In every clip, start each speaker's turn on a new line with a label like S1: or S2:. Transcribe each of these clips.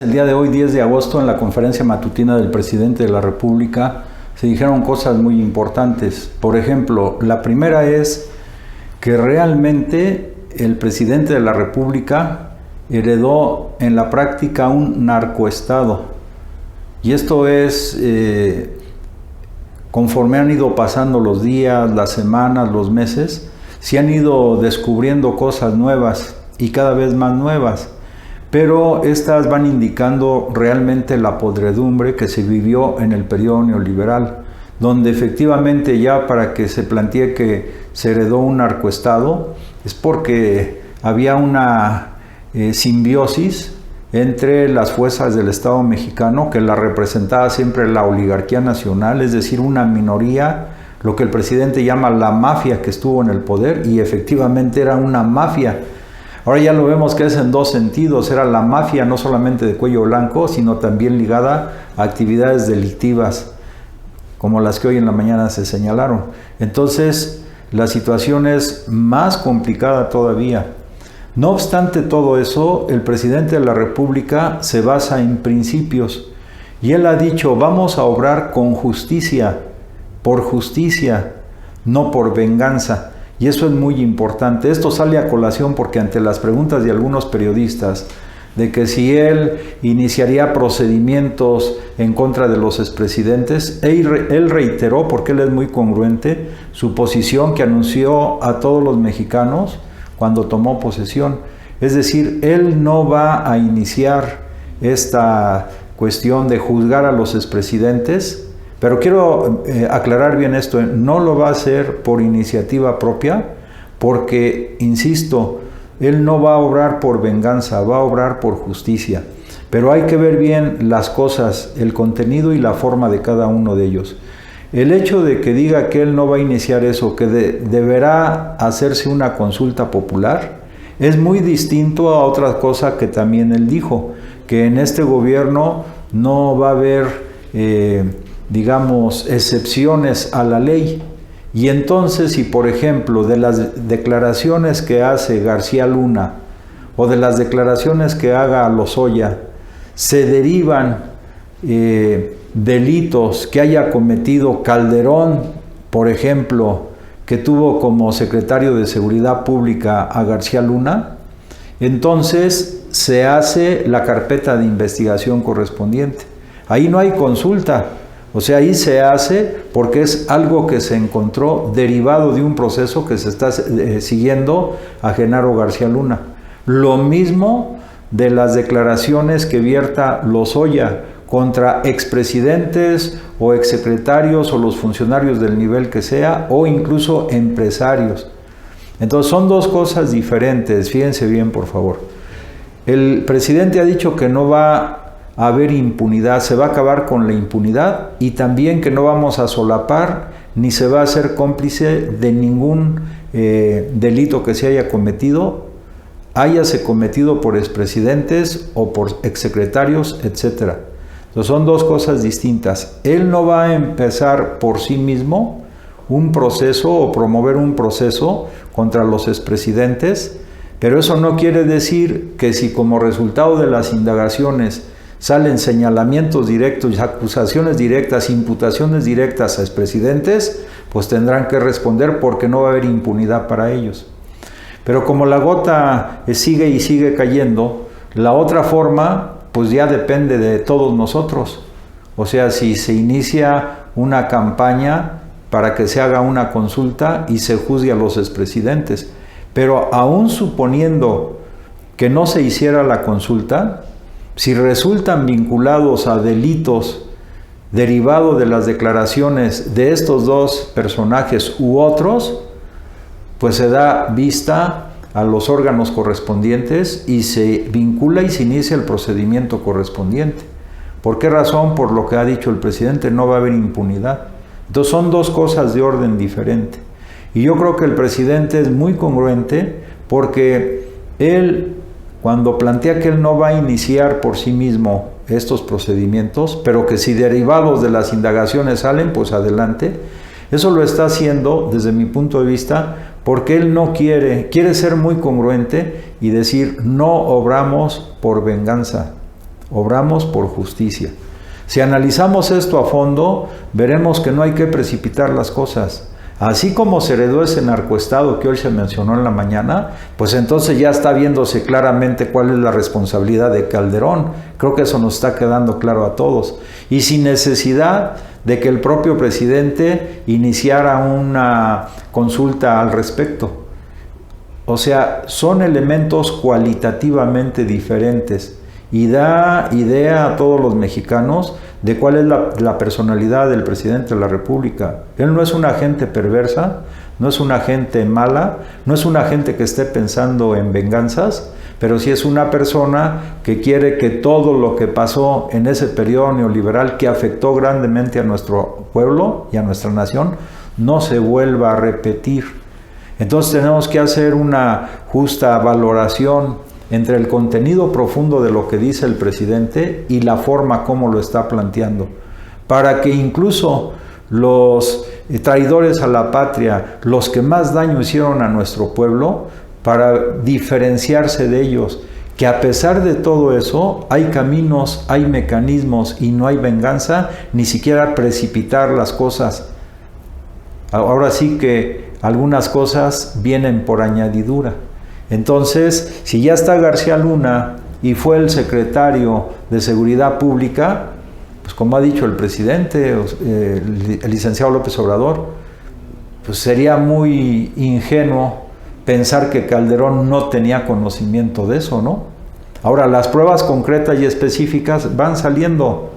S1: El día de hoy, 10 de agosto, en la conferencia matutina del presidente de la República, se dijeron cosas muy importantes. Por ejemplo, la primera es que realmente el presidente de la República heredó en la práctica un narcoestado. Y esto es, conforme han ido pasando los días, las semanas, los meses, se han ido descubriendo cosas nuevas y cada vez más nuevas. Pero estas van indicando realmente la podredumbre que se vivió en el periodo neoliberal, donde efectivamente ya para que se plantee que se heredó un narcoestado, es porque había una simbiosis entre las fuerzas del Estado mexicano, que la representaba siempre la oligarquía nacional, es decir, una minoría, lo que el presidente llama la mafia que estuvo en el poder, y efectivamente era una mafia. Ahora ya lo vemos que es en dos sentidos, era la mafia no solamente de cuello blanco, sino también ligada a actividades delictivas, como las que hoy en la mañana se señalaron. Entonces, la situación es más complicada todavía. No obstante todo eso, el presidente de la República se basa en principios, y él ha dicho, vamos a obrar con justicia, no por venganza. Y eso es muy importante. Esto sale a colación porque ante las preguntas de algunos periodistas de que si él iniciaría procedimientos en contra de los expresidentes, él reiteró, porque él es muy congruente, su posición que anunció a todos los mexicanos cuando tomó posesión. Es decir, él no va a iniciar esta cuestión de juzgar a los expresidentes. Pero quiero aclarar bien esto, no lo va a hacer por iniciativa propia, porque, insisto, él no va a obrar por venganza, va a obrar por justicia. Pero hay que ver bien las cosas, el contenido y la forma de cada uno de ellos. El hecho de que diga que él no va a iniciar eso, que deberá hacerse una consulta popular, es muy distinto a otra cosa que también él dijo, que en este gobierno no va a haber digamos, excepciones a la ley. Y entonces, si por ejemplo, de las declaraciones que hace García Luna o de las declaraciones que haga Lozoya, se derivan delitos que haya cometido Calderón, por ejemplo, que tuvo como secretario de Seguridad Pública a García Luna, entonces se hace la carpeta de investigación correspondiente. Ahí no hay consulta. O sea, ahí se hace porque es algo que se encontró derivado de un proceso que se está siguiendo a Genaro García Luna. Lo mismo de las declaraciones que vierta Lozoya contra expresidentes o exsecretarios o los funcionarios del nivel que sea, o incluso empresarios. Entonces son dos cosas diferentes, fíjense bien por favor. El presidente ha dicho que no va a haber impunidad, se va a acabar con la impunidad, y también que no vamos a solapar ni se va a hacer cómplice de ningún delito que se haya cometido, hayase cometido por expresidentes o por exsecretarios, etc. Entonces son dos cosas distintas. Él no va a empezar por sí mismo un proceso o promover un proceso contra los expresidentes, pero eso no quiere decir que si como resultado de las indagaciones salen señalamientos directos, acusaciones directas, imputaciones directas a expresidentes, pues tendrán que responder porque no va a haber impunidad para ellos. Pero como la gota sigue y sigue cayendo, la otra forma pues ya depende de todos nosotros. O sea, si se inicia una campaña para que se haga una consulta y se juzgue a los expresidentes, pero aún suponiendo que no se hiciera la consulta, si resultan vinculados a delitos derivados de las declaraciones de estos dos personajes u otros, pues se da vista a los órganos correspondientes y se vincula y se inicia el procedimiento correspondiente. ¿Por qué razón? Por lo que ha dicho el presidente, no va a haber impunidad. Entonces son dos cosas de orden diferente. Y yo creo que el presidente es muy congruente porque él, cuando plantea que él no va a iniciar por sí mismo estos procedimientos, pero que si derivados de las indagaciones salen, pues adelante, eso lo está haciendo desde mi punto de vista porque él no quiere ser muy congruente y decir no obramos por venganza, obramos por justicia. Si analizamos esto a fondo, veremos que no hay que precipitar las cosas. Así como se heredó ese narcoestado que hoy se mencionó en la mañana, pues entonces ya está viéndose claramente cuál es la responsabilidad de Calderón. Creo que eso nos está quedando claro a todos. Y sin necesidad de que el propio presidente iniciara una consulta al respecto. O sea, son elementos cualitativamente diferentes y da idea a todos los mexicanos de cuál es la personalidad del presidente de la República. Él no es una gente perversa, no es una gente mala, no es una gente que esté pensando en venganzas, pero sí es una persona que quiere que todo lo que pasó en ese periodo neoliberal que afectó grandemente a nuestro pueblo y a nuestra nación, no se vuelva a repetir. Entonces tenemos que hacer una justa valoración entre el contenido profundo de lo que dice el presidente y la forma como lo está planteando, para que incluso los traidores a la patria, los que más daño hicieron a nuestro pueblo, para diferenciarse de ellos, que a pesar de todo eso, hay caminos, hay mecanismos y no hay venganza, ni siquiera precipitar las cosas. Ahora sí que algunas cosas vienen por añadidura. Entonces, si ya está García Luna y fue el secretario de Seguridad Pública, pues como ha dicho el presidente, el licenciado López Obrador, pues sería muy ingenuo pensar que Calderón no tenía conocimiento de eso, ¿no? Ahora, las pruebas concretas y específicas van saliendo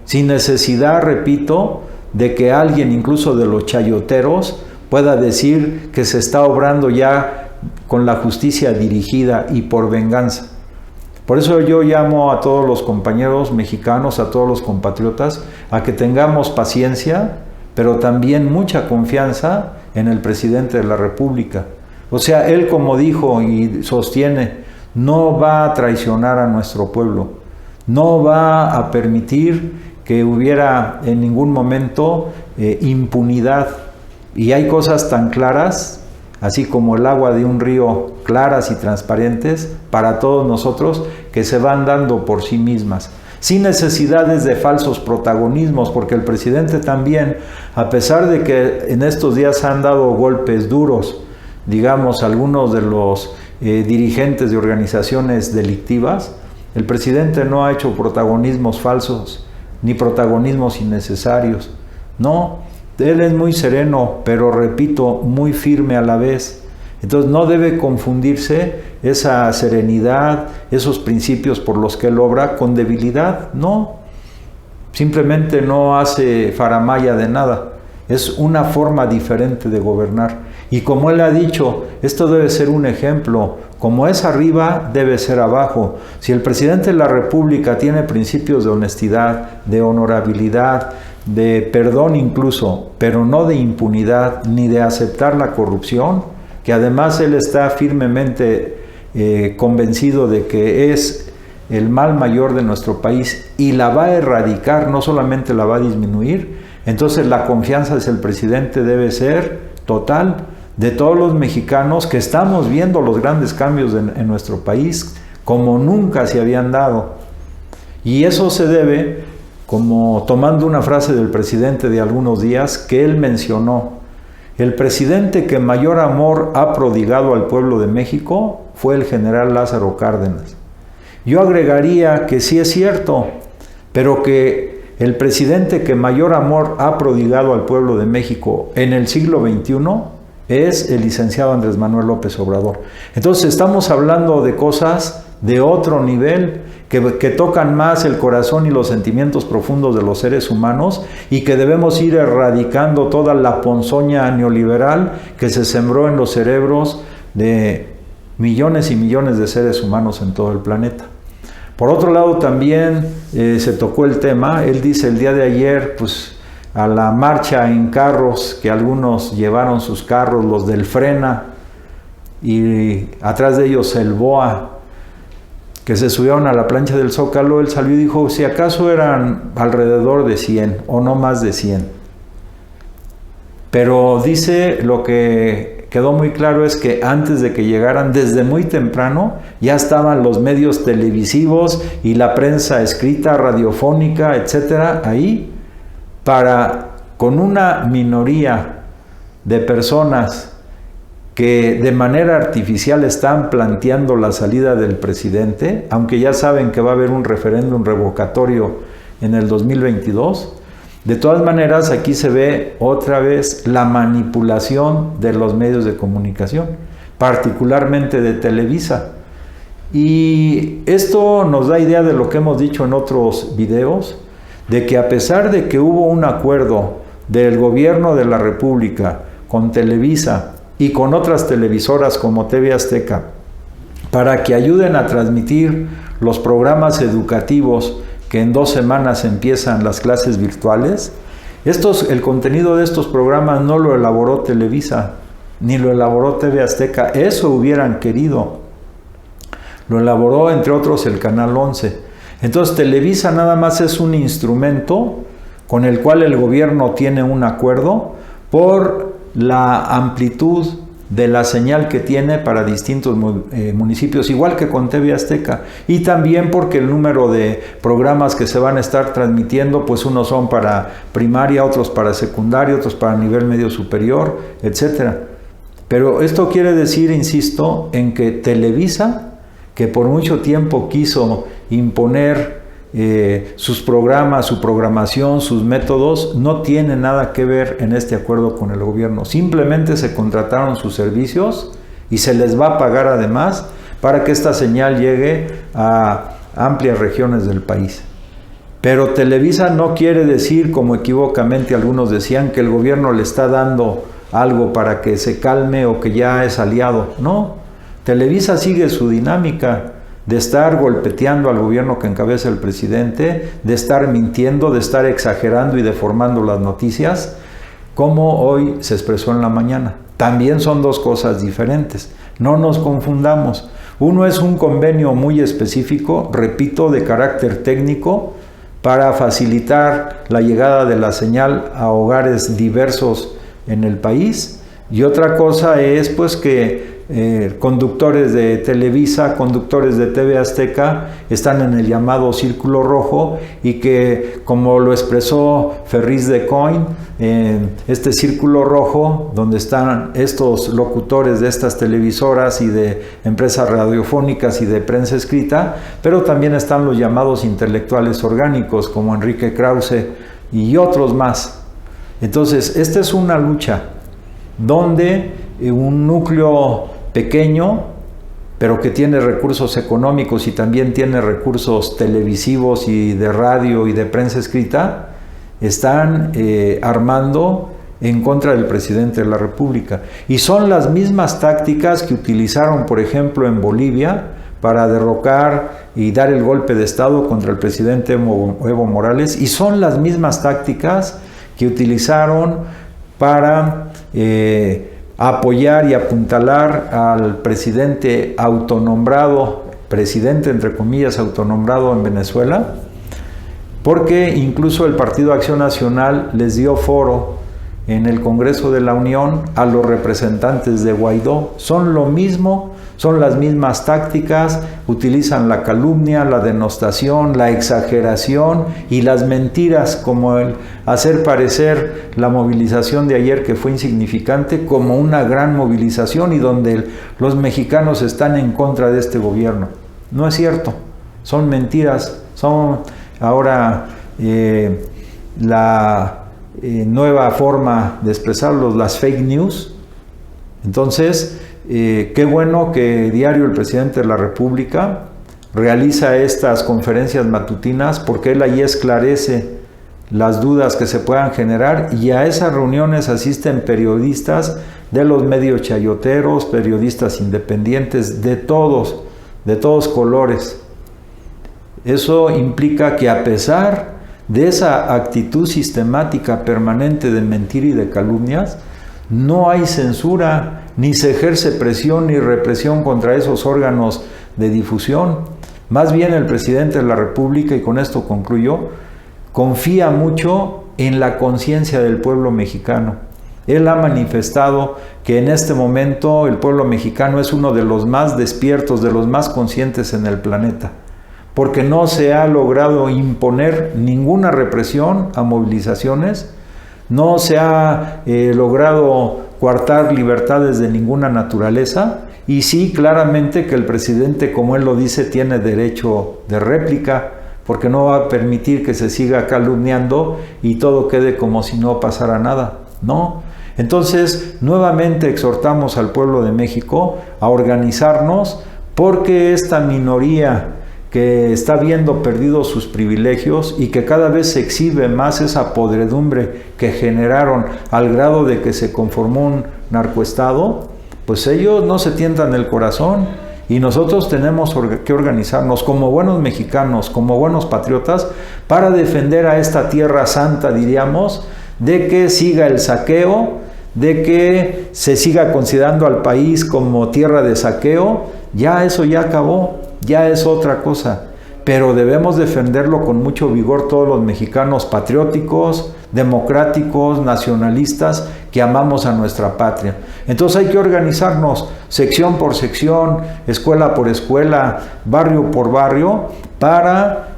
S1: sin necesidad, repito, de que alguien, incluso de los chayoteros, pueda decir que se está obrando ya con la justicia dirigida y por venganza. Por eso yo llamo a todos los compañeros mexicanos, a todos los compatriotas, a que tengamos paciencia, pero también mucha confianza en el presidente de la República. O sea, él, como dijo y sostiene, no va a traicionar a nuestro pueblo, no va a permitir que hubiera en ningún momento impunidad. Y hay cosas tan claras, así como el agua de un río, claras y transparentes para todos nosotros, que se van dando por sí mismas, sin necesidades de falsos protagonismos, porque el presidente también, a pesar de que en estos días han dado golpes duros, digamos, algunos de los dirigentes de organizaciones delictivas, el presidente no ha hecho protagonismos falsos, ni protagonismos innecesarios, no. Él es muy sereno, pero repito, muy firme a la vez. Entonces no debe confundirse esa serenidad, esos principios por los que él obra con debilidad, no. Simplemente no hace faramalla de nada. Es una forma diferente de gobernar. Y como él ha dicho, esto debe ser un ejemplo. Como es arriba, debe ser abajo. Si el presidente de la República tiene principios de honestidad, de honorabilidad, de perdón incluso, pero no de impunidad ni de aceptar la corrupción, que además él está firmemente convencido de que es el mal mayor de nuestro país y la va a erradicar, no solamente la va a disminuir, entonces la confianza hacia el presidente debe ser total de todos los mexicanos que estamos viendo los grandes cambios en nuestro país como nunca se habían dado. Y eso se debe, como tomando una frase del presidente de algunos días que él mencionó, el presidente que mayor amor ha prodigado al pueblo de México fue el general Lázaro Cárdenas. Yo agregaría que sí es cierto, pero que el presidente que mayor amor ha prodigado al pueblo de México en el siglo XXI es el licenciado Andrés Manuel López Obrador. Entonces estamos hablando de cosas de otro nivel, que tocan más el corazón y los sentimientos profundos de los seres humanos y que debemos ir erradicando toda la ponzoña neoliberal que se sembró en los cerebros de millones y millones de seres humanos en todo el planeta. Por otro lado también se tocó el tema, él dice el día de ayer, pues a la marcha en carros, que algunos llevaron sus carros, los del Frena, y atrás de ellos el BOA, que se subieron a la plancha del Zócalo, él salió y dijo, si acaso eran alrededor de 100 o no más de 100. Pero dice lo que quedó muy claro es que antes de que llegaran, desde muy temprano, ya estaban los medios televisivos y la prensa escrita, radiofónica, etcétera, ahí, para, con una minoría de personas que de manera artificial están planteando la salida del presidente, aunque ya saben que va a haber un referéndum revocatorio en el 2022, de todas maneras, aquí se ve otra vez la manipulación de los medios de comunicación, particularmente de Televisa. Y esto nos da idea de lo que hemos dicho en otros videos, de que a pesar de que hubo un acuerdo del gobierno de la República con Televisa y con otras televisoras como TV Azteca, para que ayuden a transmitir los programas educativos que en 2 semanas empiezan las clases virtuales, el contenido de estos programas no lo elaboró Televisa, ni lo elaboró TV Azteca, eso hubieran querido. Lo elaboró, entre otros, el Canal 11. Entonces, Televisa nada más es un instrumento con el cual el gobierno tiene un acuerdo por la amplitud de la señal que tiene para distintos municipios, igual que con TV Azteca, y también porque el número de programas que se van a estar transmitiendo, pues unos son para primaria, otros para secundaria, otros para nivel medio superior, etc. Pero esto quiere decir, insisto, en que Televisa, que por mucho tiempo quiso imponer sus programas, su programación, sus métodos, no tiene nada que ver en este acuerdo con el gobierno. Simplemente se contrataron sus servicios y se les va a pagar además para que esta señal llegue a amplias regiones del país. Pero Televisa no quiere decir, como equivocamente algunos decían, que el gobierno le está dando algo para que se calme o que ya es aliado. No, Televisa sigue su dinámica de estar golpeteando al gobierno que encabeza el presidente, de estar mintiendo, de estar exagerando y deformando las noticias, como hoy se expresó en la mañana. También son 2 cosas diferentes, no nos confundamos. Uno es un convenio muy específico, repito, de carácter técnico, para facilitar la llegada de la señal a hogares diversos en el país, y otra cosa es pues que conductores de Televisa, conductores de TV Azteca están en el llamado Círculo Rojo, y que, como lo expresó Ferriz de Coin, este Círculo Rojo, donde están estos locutores de estas televisoras y de empresas radiofónicas y de prensa escrita, pero también están los llamados intelectuales orgánicos como Enrique Krause y otros más. Entonces, esta es una lucha donde un núcleo pequeño, pero que tiene recursos económicos y también tiene recursos televisivos y de radio y de prensa escrita, están armando en contra del presidente de la República. Y son las mismas tácticas que utilizaron, por ejemplo, en Bolivia para derrocar y dar el golpe de Estado contra el presidente Evo Morales, y son las mismas tácticas que utilizaron para apoyar y apuntalar al presidente autonombrado, presidente entre comillas autonombrado en Venezuela, porque incluso el Partido Acción Nacional les dio foro en el Congreso de la Unión a los representantes de Guaidó. Son lo mismo, son las mismas tácticas, utilizan la calumnia, la denostación, la exageración y las mentiras, como el hacer parecer la movilización de ayer, que fue insignificante, como una gran movilización y donde los mexicanos están en contra de este gobierno. No es cierto, son mentiras, son ahora la nueva forma de expresarlos, las fake news. Entonces, qué bueno que diario el presidente de la República realiza estas conferencias matutinas, porque él ahí esclarece las dudas que se puedan generar, y a esas reuniones asisten periodistas de los medios chayoteros, periodistas independientes, de todos colores. Eso implica que, a pesar de esa actitud sistemática permanente de mentir y de calumnias, no hay censura, ni se ejerce presión ni represión contra esos órganos de difusión. Más bien el presidente de la República, y con esto concluyo, confía mucho en la conciencia del pueblo mexicano. él ha manifestado que en este momento el pueblo mexicano es uno de los más despiertos, de los más conscientes en el planeta, porque no se ha logrado imponer ninguna represión a movilizaciones, no se ha logrado coartar libertades de ninguna naturaleza, y sí, claramente que el presidente, como él lo dice, tiene derecho de réplica, porque no va a permitir que se siga calumniando y todo quede como si no pasara nada, ¿no? Entonces, nuevamente exhortamos al pueblo de México a organizarnos, porque esta minoría que está viendo perdidos sus privilegios y que cada vez se exhibe más esa podredumbre que generaron al grado de que se conformó un narcoestado, pues ellos no se tientan el corazón, y nosotros tenemos que organizarnos como buenos mexicanos, como buenos patriotas, para defender a esta tierra santa, diríamos, de que siga el saqueo, de que se siga considerando al país como tierra de saqueo. Ya eso ya acabó, ya es otra cosa, pero debemos defenderlo con mucho vigor todos los mexicanos patrióticos, democráticos, nacionalistas, que amamos a nuestra patria. Entonces hay que organizarnos sección por sección, escuela por escuela, barrio por barrio, para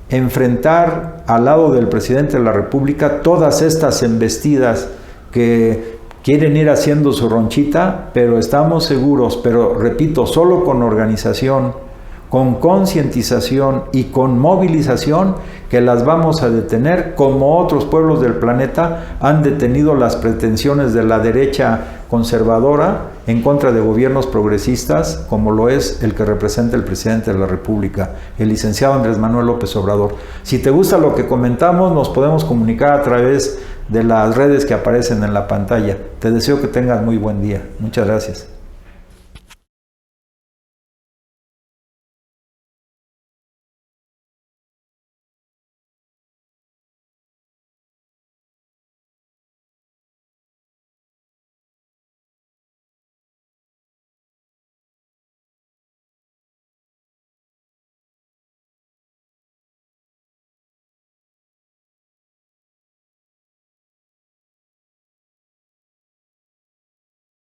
S1: enfrentar al lado del presidente de la República todas estas embestidas que quieren ir haciendo su ronchita, pero estamos seguros, pero repito, solo con organización, con concientización y con movilización, que las vamos a detener, como otros pueblos del planeta han detenido las pretensiones de la derecha conservadora en contra de gobiernos progresistas, como lo es el que representa el presidente de la República, el licenciado Andrés Manuel López Obrador. Si te gusta lo que comentamos, nos podemos comunicar a través de las redes que aparecen en la pantalla. Te deseo que tengas muy buen día. Muchas gracias.